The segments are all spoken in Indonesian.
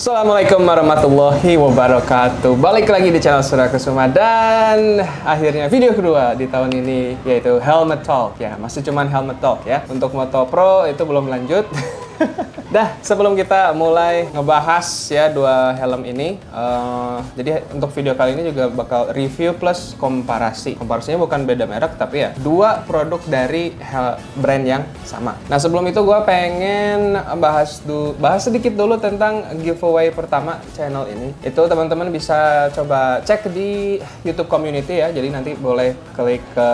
Assalamualaikum warahmatullahi wabarakatuh. Balik lagi di channel Surya Kusuma dan akhirnya video kedua di tahun ini yaitu Helmet Talk ya. Masih cuman Helmet Talk ya. Untuk Moto Pro itu belum lanjut. Dah, sebelum kita mulai ngebahas ya dua helm ini, jadi untuk video kali ini juga bakal review plus komparasi. Komparasinya bukan beda merek tapi ya dua produk dari brand yang sama. Nah sebelum itu gue pengen bahas sedikit dulu tentang giveaway pertama channel ini. Itu teman-teman bisa coba cek di YouTube community ya. Jadi nanti boleh klik ke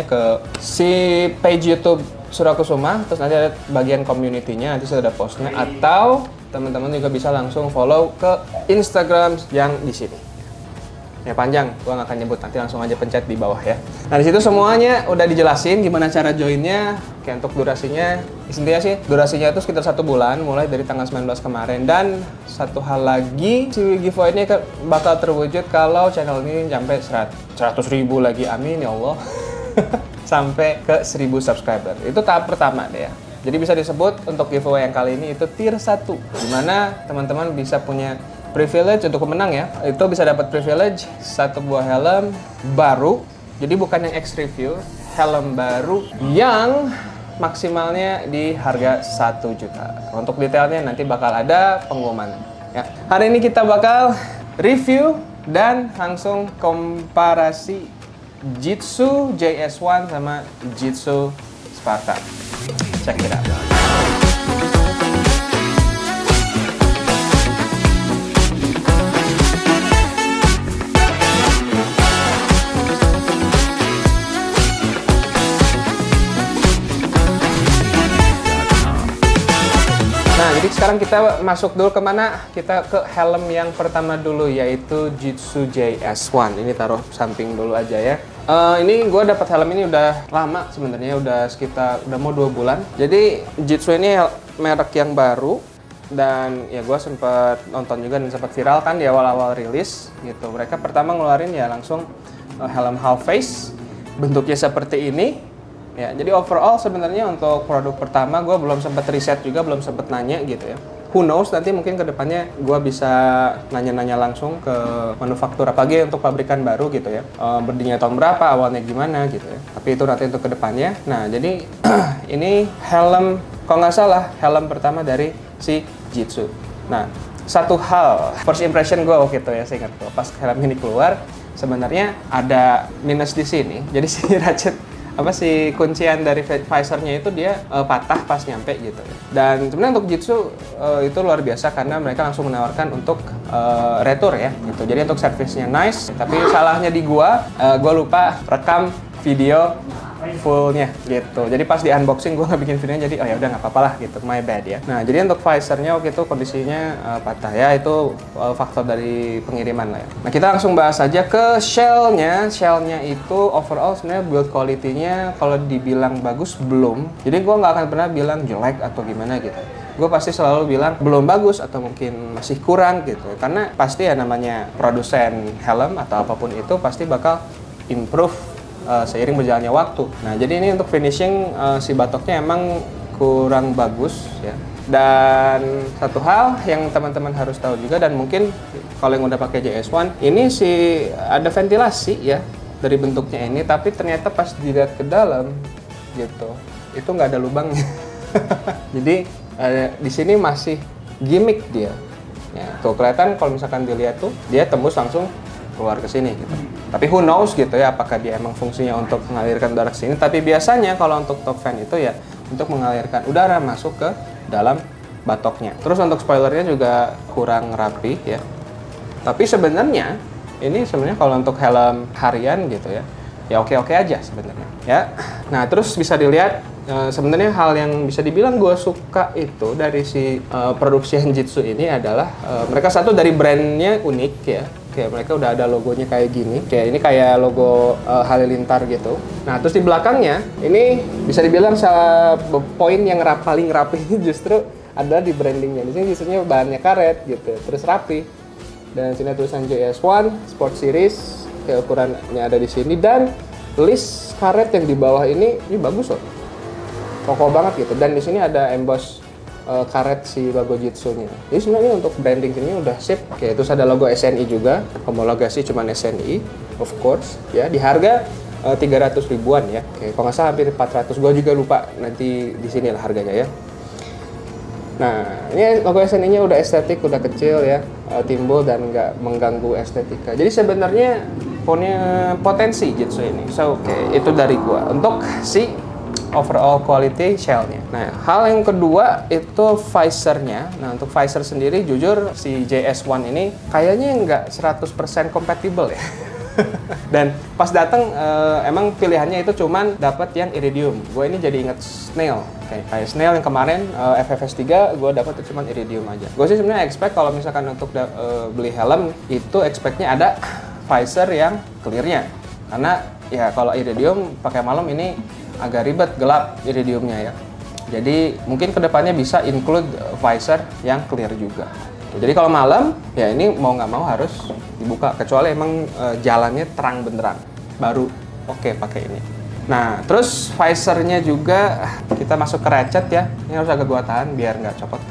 ke si page YouTube Surya Kusuma, terus nanti ada bagian community-nya, nanti sudah ada postnya, atau teman-teman juga bisa langsung follow ke Instagram yang di sini. Ya panjang, gua nggak akan nyebut, nanti langsung aja pencet di bawah ya. Nah di situ semuanya udah dijelasin gimana cara joinnya. Kayak untuk durasinya, intinya sih durasinya itu sekitar 1 bulan, mulai dari tanggal 19 kemarin. Dan satu hal lagi, si giveaway ini bakal terwujud kalau channel ini sampai 100.000 lagi, amin ya Allah. Sampai ke 1000 subscriber. Itu tahap pertama deh ya. Jadi bisa disebut untuk giveaway yang kali ini itu tier 1, dimana teman-teman bisa punya privilege untuk pemenang ya. Itu bisa dapat privilege 1 buah helm baru. Jadi bukan yang X review, helm baru yang maksimalnya di harga 1 juta. Untuk detailnya nanti bakal ada pengumuman ya. Hari ini kita bakal review dan langsung komparasi Jitsu JS1 sama Jitsu Sparta. Check it out. Nah, jadi sekarang kita masuk dulu kemana? Kita ke helm yang pertama dulu, yaitu Jitsu JS1. Ini taruh samping dulu aja ya. Ini gue dapat helm ini udah lama sebenarnya, udah mau 2 bulan. Jadi Jitsu ini merek yang baru dan ya gue sempat nonton juga dan sempat viral kan di awal-awal rilis gitu. Mereka pertama ngeluarin ya langsung helm half face, bentuknya seperti ini. Ya, jadi overall sebenarnya untuk produk pertama gue belum sempat riset juga, belum sempat nanya gitu ya. Who knows, nanti mungkin kedepannya gue bisa nanya-nanya langsung ke manufaktur apalagi untuk pabrikan baru gitu ya. Berdirinya tahun berapa, awalnya gimana gitu ya. Tapi itu nanti untuk kedepannya. Nah jadi ini helm, kalau nggak salah helm pertama dari si Jitsu. Nah satu hal, first impression gue waktu itu ya, saya ingat tuh pas helm ini keluar sebenarnya ada minus di sini. Jadi si ratchet si kuncian dari visornya itu dia patah pas nyampe gitu. Dan sebenarnya untuk Jitsu itu luar biasa karena mereka langsung menawarkan untuk retur ya gitu. Jadi untuk servisnya nice, tapi salahnya di gua lupa rekam video fullnya gitu. Jadi pas di unboxing gue nggak bikin videonya, jadi oh ya udah nggak apa-apa lah gitu, my bad ya. Nah jadi untuk visornya waktu itu kondisinya patah ya, itu faktor dari pengiriman lah ya. Nah kita langsung bahas aja ke shellnya. Shellnya itu overall sebenarnya build quality-nya kalau dibilang bagus belum. Jadi gue nggak akan pernah bilang jelek atau gimana gitu. Gue pasti selalu bilang belum bagus atau mungkin masih kurang gitu. Karena pasti ya namanya produsen helm atau apapun itu pasti bakal improve seiring berjalannya waktu. Nah, jadi ini untuk finishing si batoknya emang kurang bagus ya. Dan satu hal yang teman-teman harus tahu juga, dan mungkin kalau yang udah pakai JS1, ini sih ada ventilasi ya dari bentuknya ini, tapi ternyata pas dilihat ke dalam gitu, itu nggak ada lubangnya. Jadi di sini masih gimmick dia. Ya, tuh kelihatan kalau misalkan dilihat tuh dia tembus langsung keluar ke sini gitu. Tapi who knows gitu ya, apakah dia emang fungsinya untuk mengalirkan udara ke sini. Tapi biasanya kalau untuk top fan itu ya untuk mengalirkan udara masuk ke dalam batoknya. Terus untuk spoilernya juga kurang rapi ya. Tapi sebenarnya ini kalau untuk helm harian gitu ya, ya oke-oke aja sebenarnya ya. Nah terus bisa dilihat sebenarnya hal yang bisa dibilang gue suka itu dari si produksi Jitsu ini adalah mereka satu dari brandnya unik ya. Kayak mereka udah ada logonya kayak gini, kayak ini kayak logo Halilintar gitu. Nah terus di belakangnya ini bisa dibilang salah poin yang paling rapi ini justru adalah di brandingnya. Di sini justru bahannya karet gitu, terus rapi. Dan sini tulisan JS1 Sport Series, kayak ukurannya ada di sini, dan list karet yang di bawah ini bagus loh, kokoh banget gitu. Dan di sini ada emboss karet si logo Jitsu-nya. Jadi sebenarnya untuk branding ini udah sip. Oke, terus ada logo SNI juga, homologasi cuma SNI, of course. Ya, di harga 300 ribuan ya. Oke, kalau nggak salah hampir 400. Gue juga lupa nanti di sini lah harganya ya. Nah, ini logo SNI-nya udah estetik, udah kecil ya, timbul dan nggak mengganggu estetika. Jadi sebenarnya punya potensi Jitsu ini. So, oke, itu dari gua. Untuk si overall quality shell-nya. Nah, hal yang kedua itu visornya. Nah, untuk visor sendiri jujur si JS1 ini kayaknya nggak 100% compatible ya. Dan pas datang emang pilihannya itu cuman dapat yang iridium. Gue ini jadi inget Snail. Kayak Snail yang kemarin FFS 3 gue dapat cuman iridium aja. Gue sih sebenarnya expect kalau misalkan untuk beli helm itu expect-nya ada visor yang clear-nya. Karena ya kalau iridium pakai malam ini agak ribet, gelap iridiumnya ya. Jadi mungkin kedepannya bisa include visor yang clear juga. Jadi kalau malam ya ini mau nggak mau harus dibuka, kecuali emang jalannya terang benderang, baru oke pakai ini. Nah terus visornya juga kita masuk ke ratchet ya. Ini harus agak gua tahan biar nggak copot.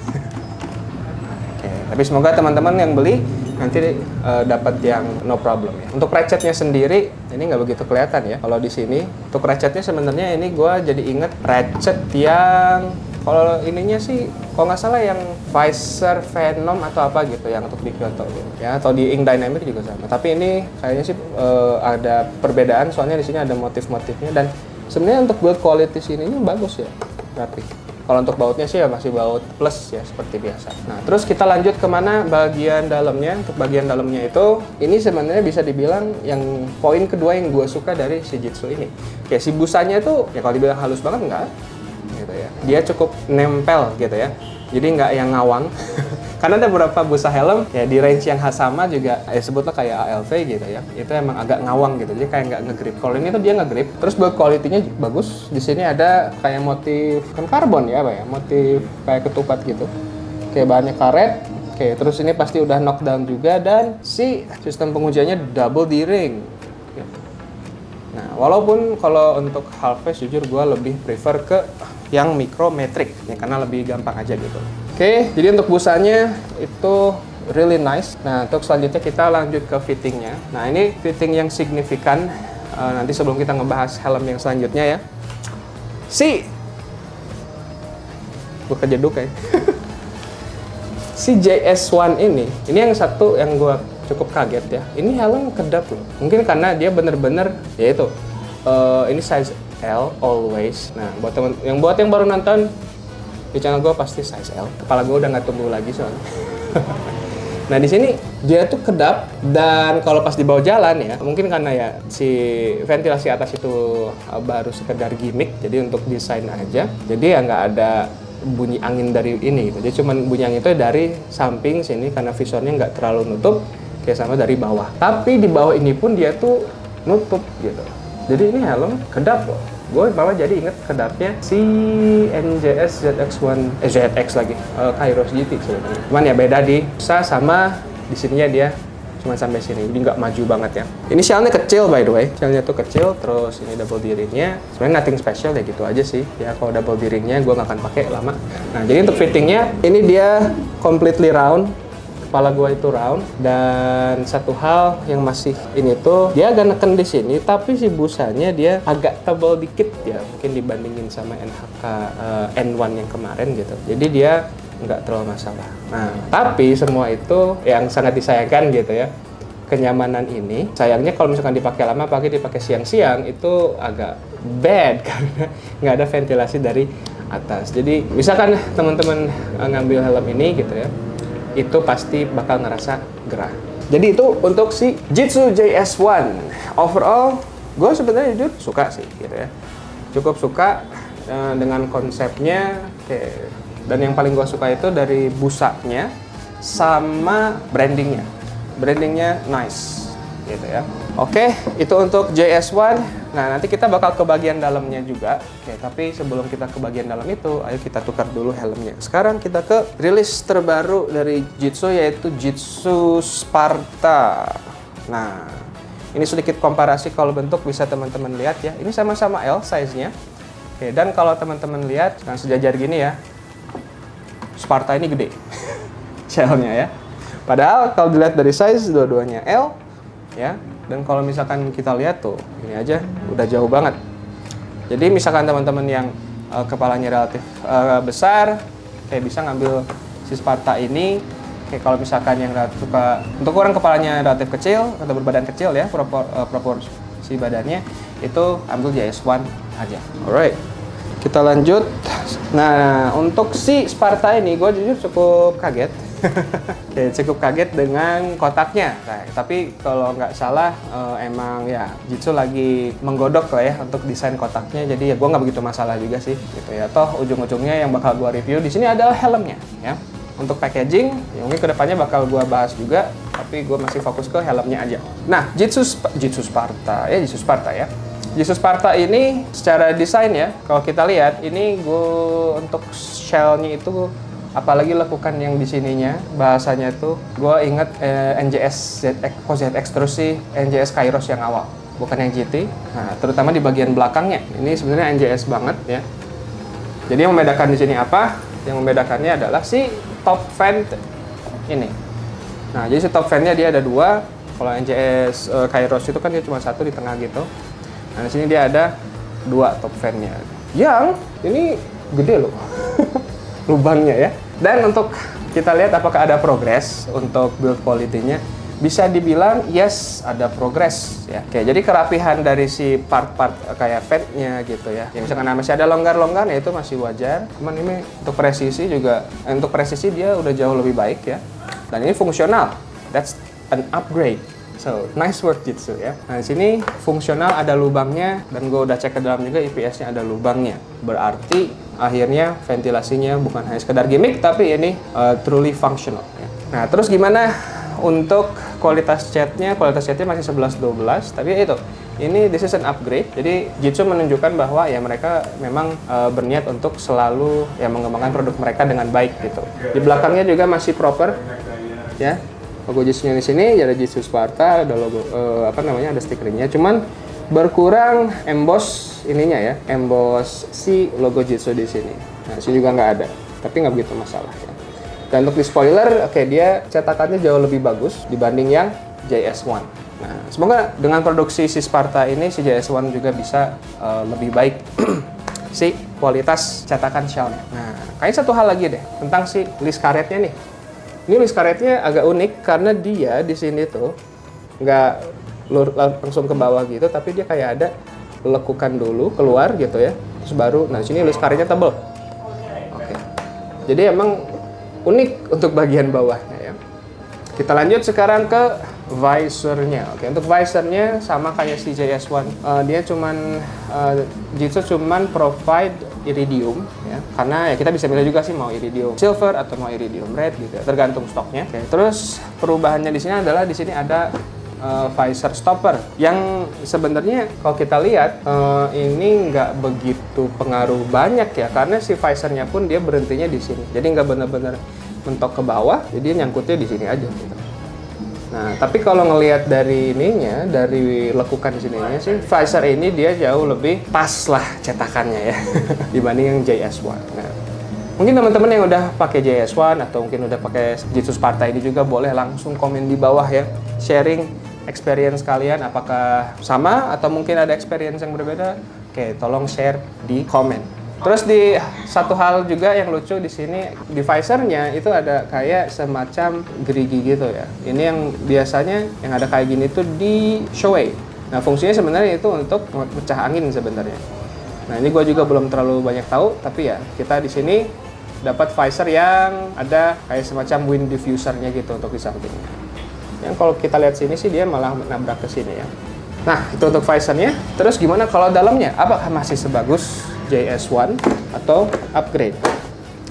Oke, tapi semoga teman-teman yang beli nanti dapat yang no problem ya. Untuk ratchetnya sendiri ini nggak begitu kelihatan ya. Kalau di sini untuk ratchetnya sebenarnya ini gue jadi inget ratchet yang kalau ininya sih kalau nggak salah yang Visor Venom atau apa gitu yang untuk di Kyoto gitu ya, atau di Ink Dynamic juga sama. Tapi ini kayaknya sih ada perbedaan soalnya di sini ada motif-motifnya dan sebenarnya untuk build quality sininya bagus ya, rapi. Kalau untuk bautnya sih ya masih baut plus ya seperti biasa. Nah terus kita lanjut kemana bagian dalamnya. Untuk bagian dalamnya itu ini sebenarnya bisa dibilang yang poin kedua yang gue suka dari si Jitsu ini. Kayak si busanya itu ya kalau dibilang halus banget enggak gitu ya. Dia cukup nempel gitu ya. Jadi nggak yang ngawang. Karena ada beberapa busa helm ya di range yang sama juga sebutlah kayak ALV gitu ya. Itu emang agak ngawang gitu. Jadi kayak nggak ngegrip. Kalau ini tuh dia ngegrip. Terus build quality-nya bagus. Di sini ada kayak motif kan karbon ya, apa ya? Motif kayak ketupat gitu. Kayak bahannya karet. Oke, terus ini pasti udah knockdown juga dan si sistem pengujiannya double D-ring. Nah, walaupun kalau untuk half face jujur gue lebih prefer ke yang micrometric ya karena lebih gampang aja gitu. Oke, jadi untuk busanya itu really nice. Nah, untuk selanjutnya kita lanjut ke fittingnya. Nah, ini fitting yang signifikan. Nanti sebelum kita ngebahas helm yang selanjutnya ya. Gue kejeduk ya. Si JS1 ini yang satu yang gue cukup kaget ya. Ini helm kedap loh. Mungkin karena dia bener-bener ya itu. Ini size L always. Nah, buat yang baru nonton di channel gue pasti size L. Kepala gue udah nggak tumbuh lagi soalnya. Nah di sini dia tuh kedap dan kalau pas dibawa jalan ya mungkin karena ya si ventilasi atas itu baru sekedar gimmick jadi untuk desain aja. Jadi ya nggak ada bunyi angin dari ini gitu. Jadi cuman bunyi angin itu dari samping sini karena visornya nggak terlalu nutup kayak sama dari bawah. Tapi di bawah ini pun dia tuh nutup gitu. Jadi ini helm kedap loh. Gue malah jadi inget kedapnya si NJS ZX1 ZX lagi Kairos GT sebenarnya. Cuman ya beda di sama di sininya dia cuma sampai sini, jadi nggak maju banget ya. Ini shellnya kecil by the way, shellnya tuh kecil, terus ini double D-ringnya. Sebenarnya nothing special ya gitu aja sih. Ya kalau double D-ringnya gue nggak akan pakai lama. Nah jadi untuk fittingnya ini dia completely round. Kepala gua itu round dan satu hal yang masih ini tuh dia agak neken di sini tapi si busanya dia agak tebal dikit ya mungkin dibandingin sama NHK N1 yang kemarin gitu jadi dia nggak terlalu masalah. Nah tapi semua itu yang sangat disayangkan gitu ya kenyamanan ini sayangnya kalau misalkan dipakai lama apalagi dipakai siang-siang itu agak bad karena nggak ada ventilasi dari atas. Jadi misalkan teman-teman ngambil helm ini gitu ya itu pasti bakal ngerasa gerah. Jadi itu untuk si Jitsu JS1. Overall, gue sebenarnya jujur suka sih, gitu ya. Cukup suka dengan konsepnya. Dan yang paling gue suka itu dari busanya sama brandingnya. Brandingnya nice, gitu ya. Oke, itu untuk JS1. Nah, nanti kita bakal ke bagian dalamnya juga. Oke, tapi sebelum kita ke bagian dalam itu, ayo kita tukar dulu helmnya. Sekarang kita ke rilis terbaru dari Jitsu, yaitu Jitsu Sparta. Nah, ini sedikit komparasi kalau bentuk bisa teman-teman lihat ya. Ini sama-sama L size-nya. Oke, dan kalau teman-teman lihat, nah sejajar gini ya. Sparta ini gede shellnya ya. Padahal kalau dilihat dari size dua-duanya L ya. Dan kalau misalkan kita lihat tuh, ini aja udah jauh banget. Jadi misalkan teman-teman yang kepalanya relatif besar, kayak bisa ngambil si Sparta ini. Kayak kalau misalkan yang suka, untuk orang kepalanya relatif kecil atau berbadan kecil ya, proporsi badannya, itu ambil JS1 aja. Alright, kita lanjut. Nah, untuk si Sparta ini gue jujur cukup kaget. Oke, cukup kaget dengan kotaknya. Nah, tapi kalau nggak salah emang ya Jitsu lagi menggodok lah ya untuk desain kotaknya. Jadi ya gue nggak begitu masalah juga sih gitu ya. Toh ujung-ujungnya yang bakal gue review di sini adalah helmnya ya. Untuk packaging, ya mungkin kedepannya bakal gue bahas juga. Tapi gue masih fokus ke helmnya aja. Nah, Jitsu Sparta ya. Jitsu Sparta ini secara desain ya, kalau kita lihat ini gue untuk shellnya itu, apalagi lekukan yang di sininya, bahasanya tuh gue inget NJS ZX terus sih NJS Kairos yang awal, bukan yang GT. Nah, terutama di bagian belakangnya, ini sebenarnya NJS banget ya. Jadi yang membedakan di sini apa? Yang membedakannya adalah si top fan ini. Nah, jadi si top fan-nya dia ada dua. Kalau NJS Kairos itu kan dia cuma satu di tengah gitu. Nah, di sini dia ada dua top fan-nya. Yang ini gede loh. Lubangnya ya. Dan untuk kita lihat apakah ada progres untuk build quality-nya, bisa dibilang yes, ada progres ya. Oke, jadi kerapihan dari si part-part kayak fan-nya gitu ya. Yang misalkan masih ada longgar-longgar ya, itu masih wajar. Cuman ini untuk presisi juga, untuk presisi dia udah jauh lebih baik ya. Dan ini fungsional. That's an upgrade. So, nice work Jitsu ya. Nah, di sini fungsional, ada lubangnya, dan gue udah cek ke dalam juga IPS-nya ada lubangnya. Berarti akhirnya ventilasinya bukan hanya sekedar gimmick, tapi ini truly functional ya. Nah, terus gimana untuk kualitas catnya? Kualitas catnya masih 11-12, tapi itu ini this is an upgrade. Jadi Jitsu menunjukkan bahwa ya mereka memang berniat untuk selalu ya mengembangkan produk mereka dengan baik gitu. Di belakangnya juga masih proper ya. Logo Jitsunya di sini ada Jitsu Sparta, ada logo ada stikernya. Cuman berkurang emboss ininya ya, emboss si logo Jitsu di sini. Nah, sini juga nggak ada, tapi nggak begitu masalah ya. Dan untuk di spoiler, oke, dia cetakannya jauh lebih bagus dibanding yang JS1. Nah, semoga dengan produksi si Sparta ini, si JS1 juga bisa lebih baik si kualitas cetakan shellnya. Nah, kayaknya satu hal lagi deh tentang si list karetnya nih. Ini list karetnya agak unik karena dia di sini tuh nggak langsung ke bawah gitu, tapi dia kayak ada lekukan dulu keluar gitu ya, terus baru. Nah, di sini list karetnya tebel. Oke. Jadi emang unik untuk bagian bawahnya ya. Kita lanjut sekarang ke visornya. Oke, untuk visornya sama kayak si JS1. Dia cuman Jitsu cuman provide iridium ya. Karena ya kita bisa milih juga sih mau iridium silver atau mau iridium red gitu ya, tergantung stoknya. Oke, terus perubahannya di sini adalah di sini ada visor stopper yang sebenarnya kalau kita lihat ini nggak begitu pengaruh banyak ya, karena si visornya pun dia berhentinya di sini, jadi nggak benar-benar mentok ke bawah, jadi nyangkutnya di sini aja gitu. Nah, tapi kalau ngelihat dari ininya, dari lekukan di sininya sih, visor ini dia jauh lebih pas lah cetakannya ya dibanding yang JS1. Nah, mungkin teman-teman yang udah pakai JS1 atau mungkin udah pakai Jitsu Sparta ini juga boleh langsung komen di bawah ya, sharing experience kalian, apakah sama atau mungkin ada experience yang berbeda. Oke, tolong share di komen. Terus di satu hal juga yang lucu di sini, di visornya itu ada kayak semacam gerigi gitu ya. Ini yang biasanya yang ada kayak gini tuh di Shoei. Nah, fungsinya sebenarnya itu untuk pecah angin sebenarnya. Nah, ini gue juga belum terlalu banyak tahu, tapi ya kita di sini dapat visor yang ada kayak semacam wind diffusernya gitu untuk di sampingnya. Yang kalau kita lihat sini sih dia malah nabrak ke sini ya. Nah, itu untuk visornya. Terus gimana kalau dalamnya? Apakah masih sebagus JS1 atau upgrade?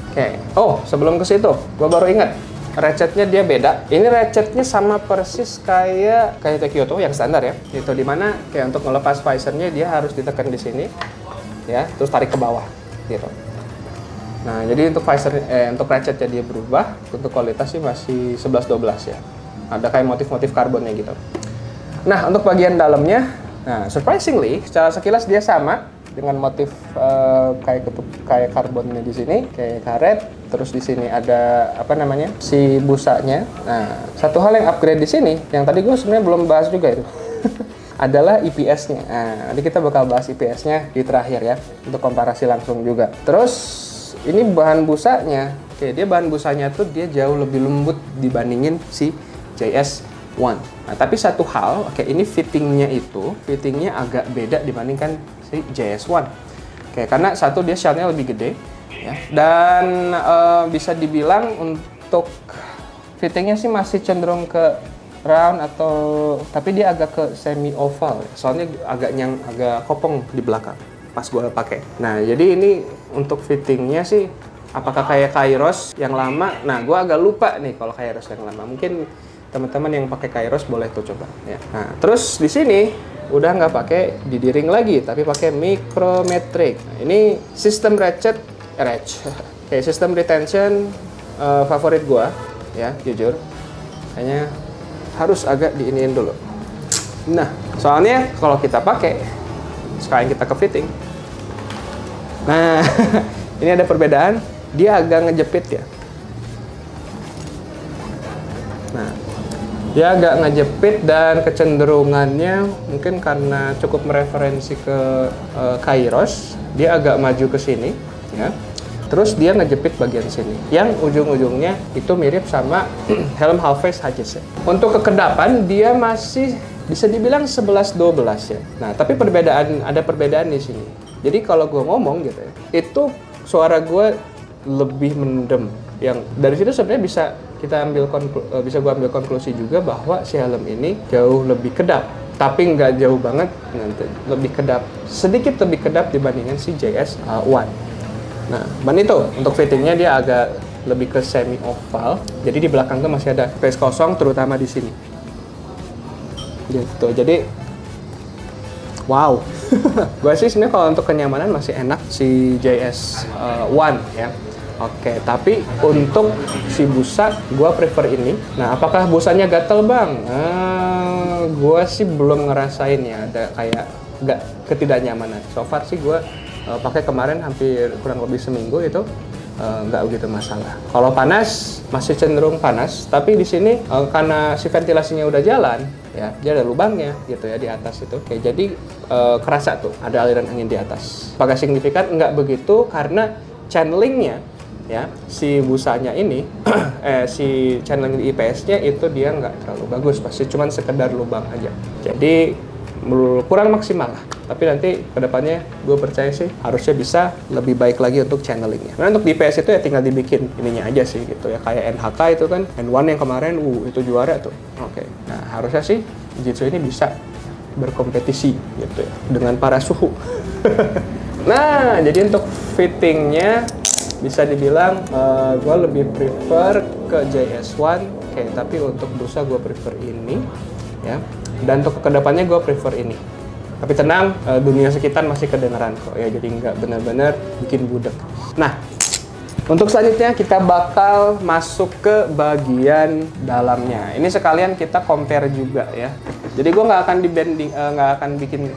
Oke. Oh, sebelum ke situ, gue baru ingat. Ratchetnya dia beda. Ini ratchetnya sama persis kayak Kyoto yang standar ya. Itu dimana kayak untuk melepas visornya dia harus ditekan di sini, ya, terus tarik ke bawah, gitu. Nah, jadi untuk visor, untuk ratchetnya dia berubah. Untuk kualitas sih masih 11-12 ya. Ada kayak motif-motif karbonnya gitu. Nah, untuk bagian dalamnya, nah surprisingly, secara sekilas dia sama. dengan motif kayak karbonnya di sini, kayak karet. Terus di sini ada apa namanya si busanya. Nah, satu hal yang upgrade di sini, yang tadi gue sebenarnya belum bahas juga itu, adalah IPS-nya. Nah, nanti kita bakal bahas IPS-nya di terakhir ya, untuk komparasi langsung juga. Terus ini bahan busanya, oke, dia bahan busanya tuh dia jauh lebih lembut dibandingin si JS1. Nah, tapi satu hal, oke, ini fittingnya agak beda dibandingkan si JS1. Oke, karena satu dia shell-nya lebih gede. Ya. Dan bisa dibilang untuk fittingnya sih masih cenderung ke round atau tapi dia agak ke semi oval, soalnya agak kopong di belakang pas gue pakai. Nah, jadi ini untuk fittingnya sih apakah kayak Kairos yang lama? Nah, gue agak lupa nih kalau Kairos yang lama. Mungkin teman-teman yang pakai Kairos boleh tuh coba ya. Nah, terus di sini udah nggak pakai didiring lagi, tapi pakai micrometric. Nah, ini sistem kayak sistem retention favorit gua ya, jujur kayaknya harus agak diiniin dulu. Nah, soalnya kalau kita pakai sekalian kita ke fitting, nah ini ada perbedaan, dia agak ngejepit ya. Nah, dia agak ngejepit dan kecenderungannya mungkin karena cukup mereferensi ke Kairos, dia agak maju ke sini ya. Terus dia ngejepit bagian sini yang ujung-ujungnya itu mirip sama helm half face HCC. Untuk kekedapan dia masih bisa dibilang 11-12 ya. Nah, tapi ada perbedaan di sini. Jadi kalau gue ngomong gitu ya, itu suara gue lebih mendem. Yang dari situ sebenarnya bisa gue ambil konklusi juga bahwa si helm ini jauh lebih kedap. Tapi nggak jauh banget, nanti lebih kedap, sedikit lebih kedap dibandingkan si JS1. Nah, ban itu untuk fittingnya dia agak lebih ke semi oval. Jadi di belakang tuh masih ada space kosong, terutama di sini. Gitu. Jadi, wow. Gue sih sebenarnya kalau untuk kenyamanan masih enak si JS1 ya. Oke, tapi untuk si busa, gue prefer ini. Nah, apakah busanya gatel bang? Gue sih belum ngerasain ya, ada kayak nggak ketidaknyamanan. So far sih gue pakai kemarin hampir kurang lebih seminggu itu nggak begitu masalah. Kalau panas masih cenderung panas, tapi di sini karena si ventilasinya udah jalan, ya dia ada lubangnya gitu ya di atas itu. Oke, jadi kerasa tuh ada aliran angin di atas. Apakah signifikan? Nggak begitu karena channelingnya ya si busanya ini si channeling IPS-nya itu dia nggak terlalu bagus, pasti cuman sekedar lubang aja. Jadi kurang maksimal lah. Tapi nanti kedepannya gue percaya sih harusnya bisa lebih baik lagi untuk channelingnya. Karena untuk DPS itu ya tinggal dibikin ininya aja sih gitu ya. Kayak NHK itu kan, N1 yang kemarin itu juara tuh. Oke. Nah, harusnya sih Jitsu ini bisa berkompetisi gitu ya dengan para suhu. Nah, jadi untuk fittingnya bisa dibilang gue lebih prefer ke JS1. Oke, tapi untuk busa gue prefer ini ya. Dan untuk kedepannya gue prefer ini. Tapi tenang, dunia sekitar masih kedengeran kok ya, jadi nggak benar-benar bikin budek. Nah, untuk selanjutnya kita bakal masuk ke bagian dalamnya. Ini sekalian kita compare juga ya. Jadi gue nggak akan bikin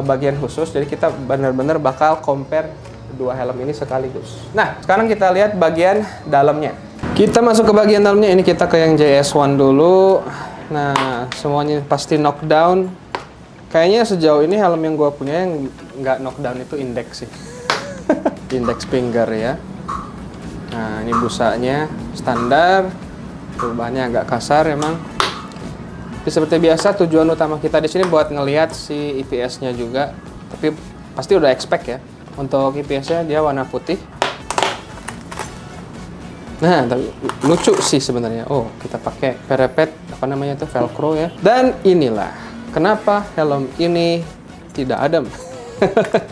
bagian khusus. Jadi kita benar-benar bakal compare dua helm ini sekaligus. Nah, sekarang kita lihat bagian dalamnya. Kita masuk ke bagian dalamnya. Ini kita ke yang JS1 dulu. Nah, semuanya pasti knockdown. Kayaknya sejauh ini helm yang gue punya yang nggak knockdown itu index sih. Index finger ya. Nah, ini busanya standar. Perubahannya agak kasar emang. Tapi seperti biasa tujuan utama kita di sini buat ngelihat si IPS-nya juga. Tapi pasti udah expect ya. Untuk IPS-nya dia warna putih. Nah, tapi lucu sih sebenarnya. Oh, kita pakai perepet apa namanya itu velcro ya. Dan inilah kenapa helm ini tidak adem.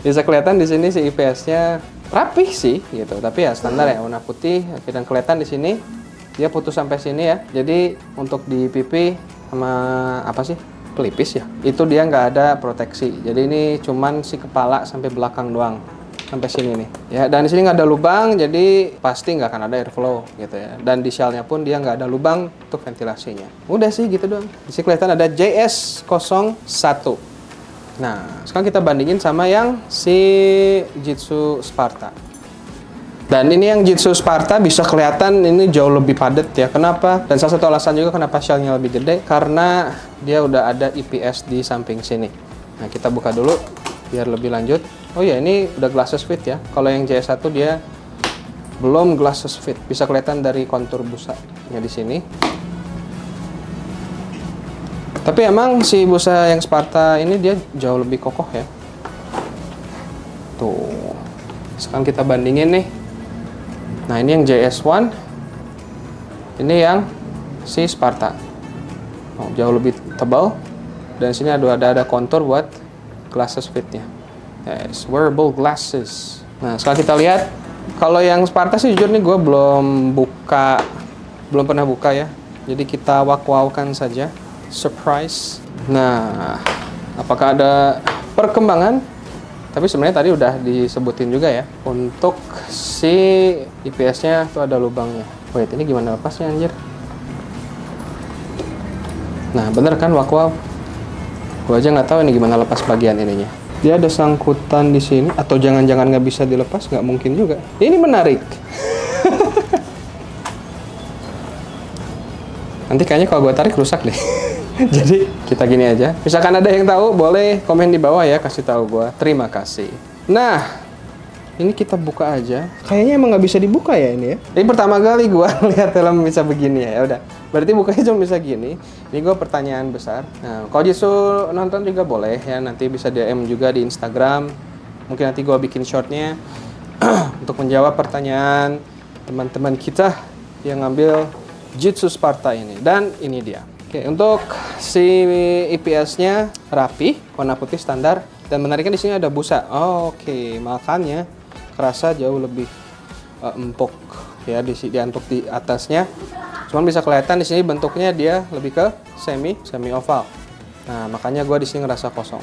Bisa kelihatan di sini si IPS-nya rapih sih gitu, tapi ya standar ya warna putih. Dan kelihatan di sini dia putus sampai sini ya. Jadi untuk di pipi sama apa sih pelipis ya, itu dia nggak ada proteksi. Jadi ini cuman si kepala sampai belakang doang, sampai sini nih ya. Dan di sini nggak ada lubang, jadi pasti nggak akan ada airflow gitu ya. Dan di shell-nya pun dia nggak ada lubang untuk ventilasinya. Udah sih gitu doang. Di sini kelihatan ada JS01. Nah, sekarang kita bandingin sama yang si Jitsu Sparta. Dan ini yang Jitsu Sparta bisa kelihatan ini jauh lebih padat ya. Kenapa? Dan salah satu alasan juga kenapa shellnya lebih gede, karena dia udah ada IPS di samping sini. Nah, kita buka dulu biar lebih lanjut. Oh ya, ini udah glasses fit ya. Kalau yang JS1 dia belum glasses fit. Bisa kelihatan dari kontur busanya di sini. Tapi emang si busa yang Sparta ini dia jauh lebih kokoh ya. Tuh. Sekarang kita bandingin nih. Nah, ini yang JS1. Ini yang si Sparta. Oh, jauh lebih tebal. Dan sini ada kontur buat glasses fitnya. Yes, wearable glasses. Nah, sekarang kita lihat. Kalau yang Sparta sih jujur nih gue belum pernah buka ya. Jadi kita wak-wawkan saja. Surprise. Nah, apakah ada perkembangan? Tapi sebenarnya tadi udah disebutin juga ya. Untuk si IPS-nya tuh ada lubangnya. Wait, ini gimana lepasnya anjir? Nah, bener kan wak-waw? Gue aja nggak tahu ini gimana lepas bagian ininya. Dia ada sangkutan di sini, atau jangan-jangan nggak bisa dilepas? Nggak mungkin juga. Ini menarik. Nanti kayaknya kalau gue tarik rusak deh. Jadi kita gini aja. Misalkan ada yang tahu, boleh komen di bawah ya, kasih tahu gue. Terima kasih. Nah, ini kita buka aja. Kayaknya emang nggak bisa dibuka ya ini ya. Ini pertama kali gue lihat film bisa begini ya. Ya udah. Berarti bukanya cuma bisa gini. Ini gue pertanyaan besar. Nah, kalau Jitsu nonton juga boleh ya. Nanti bisa DM juga di Instagram. Mungkin nanti gue bikin shortnya untuk menjawab pertanyaan teman-teman kita yang ngambil Jitsu Sparta ini. Dan ini dia. Oke, untuk si IPS-nya rapi, warna putih standar, dan menariknya di sini ada busa. Oke, makanya kerasa jauh lebih empuk ya untuk di atasnya. Cuman bisa kelihatan di sini bentuknya dia lebih ke semi oval. Nah, makanya gue di sini ngerasa kosong.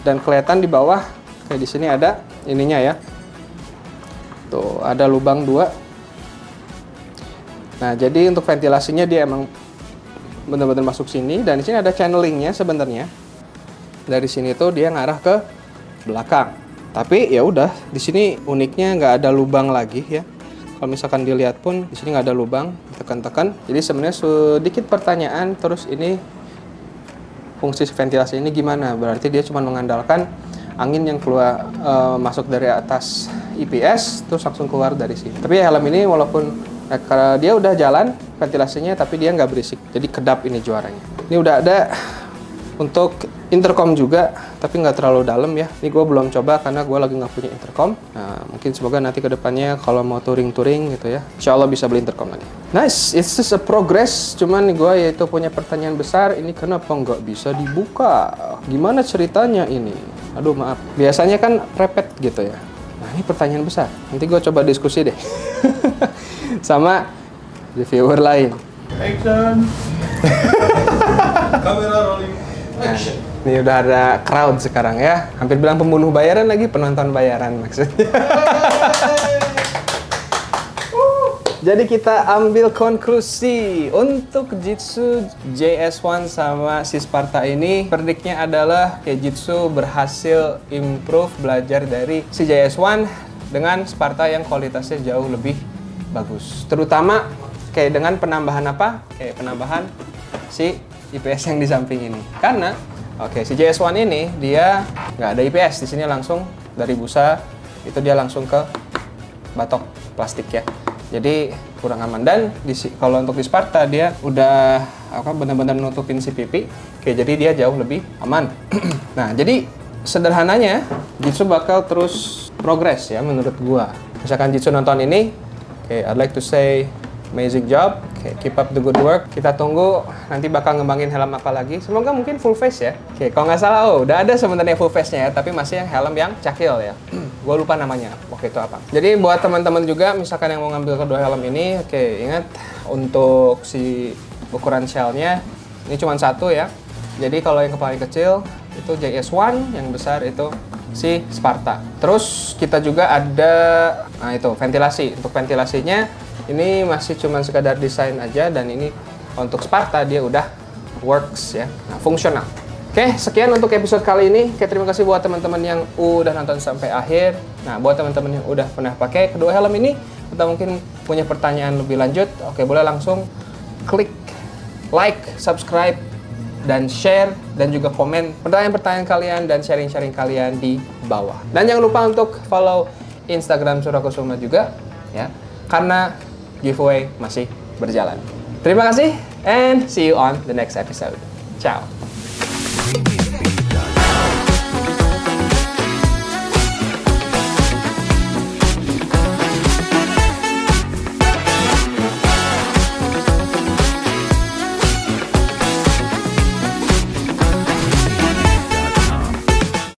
Dan kelihatan di bawah kayak di sini ada ininya ya. Tuh, ada lubang 2. Nah, jadi untuk ventilasinya dia emang benar-benar masuk sini, dan di sini ada channelingnya sebenarnya. Dari sini tuh dia ngarah ke belakang. Tapi ya udah, di sini uniknya nggak ada lubang lagi ya. Kalau misalkan dilihat pun di sini nggak ada lubang, tekan-tekan. Jadi sebenarnya sedikit pertanyaan, terus ini fungsi ventilasi ini gimana? Berarti dia cuma mengandalkan angin yang keluar masuk dari atas IPS terus langsung keluar dari sini. Tapi helm ini walaupun karena dia udah jalan ventilasinya, tapi dia nggak berisik, jadi kedap ini juaranya. Ini udah ada untuk intercom juga, tapi nggak terlalu dalam ya. Ini gue belum coba karena gue lagi nggak punya intercom. Nah, mungkin semoga nanti kedepannya kalau mau touring gitu ya, insya Allah bisa beli intercom lagi. Nice, it's just a progress. Cuman nih gue yaitu punya pertanyaan besar, ini kenapa nggak bisa dibuka? Gimana ceritanya ini? Aduh maaf, biasanya kan repet gitu ya. Nah, ini pertanyaan besar. Nanti gue coba diskusi deh. Sama reviewer lain. Action. Kamera rolling. Action. Nah, ini udah ada crowd sekarang ya. Hampir bilang pembunuh bayaran lagi, penonton bayaran maksudnya. Jadi kita ambil konklusi untuk Jitsu JS1 sama si Sparta ini, prediknya adalah kayak Jitsu berhasil improve, belajar dari si JS1 dengan Sparta yang kualitasnya jauh lebih bagus. Terutama kayak dengan penambahan apa? Kayak penambahan si IPS yang di samping ini. Karena si JS1 ini dia nggak ada IPS, di sini langsung dari busa itu dia langsung ke batok plastik ya. Jadi kurang aman, dan kalau untuk di Sparta dia udah benar-benar nutupin si pipi. Jadi dia jauh lebih aman. Nah, jadi sederhananya Jitsu bakal terus progress ya menurut gua. Misalkan Jitsu nonton ini, I'd like to say amazing job. Keep up the good work. Kita tunggu nanti bakal ngembangin helm apa lagi. Semoga mungkin full face ya. Kalau nggak salah, udah ada sebenarnya full face-nya ya, tapi masih yang helm yang cakil ya. Gue lupa namanya waktu itu apa. Jadi buat teman-teman juga misalkan yang mau ngambil kedua helm ini, ingat untuk si ukuran shell-nya ini cuma 1 ya. Jadi kalau yang paling kecil itu JS1, yang besar itu si Sparta. Terus kita juga ada itu ventilasi. Untuk ventilasinya ini masih cuma sekadar desain aja, dan ini untuk Sparta dia udah works ya. Nah, fungsional. Oke, sekian untuk episode kali ini. Oke, terima kasih buat teman-teman yang udah nonton sampai akhir. Nah, buat teman-teman yang udah pernah pakai kedua helm ini, atau mungkin punya pertanyaan lebih lanjut, oke, boleh langsung klik like, subscribe, dan share, dan juga komen pertanyaan-pertanyaan kalian dan sharing-sharing kalian di bawah. Dan jangan lupa untuk follow Instagram Surakusuma juga, ya, karena giveaway masih berjalan. Terima kasih, and see you on the next episode. Ciao.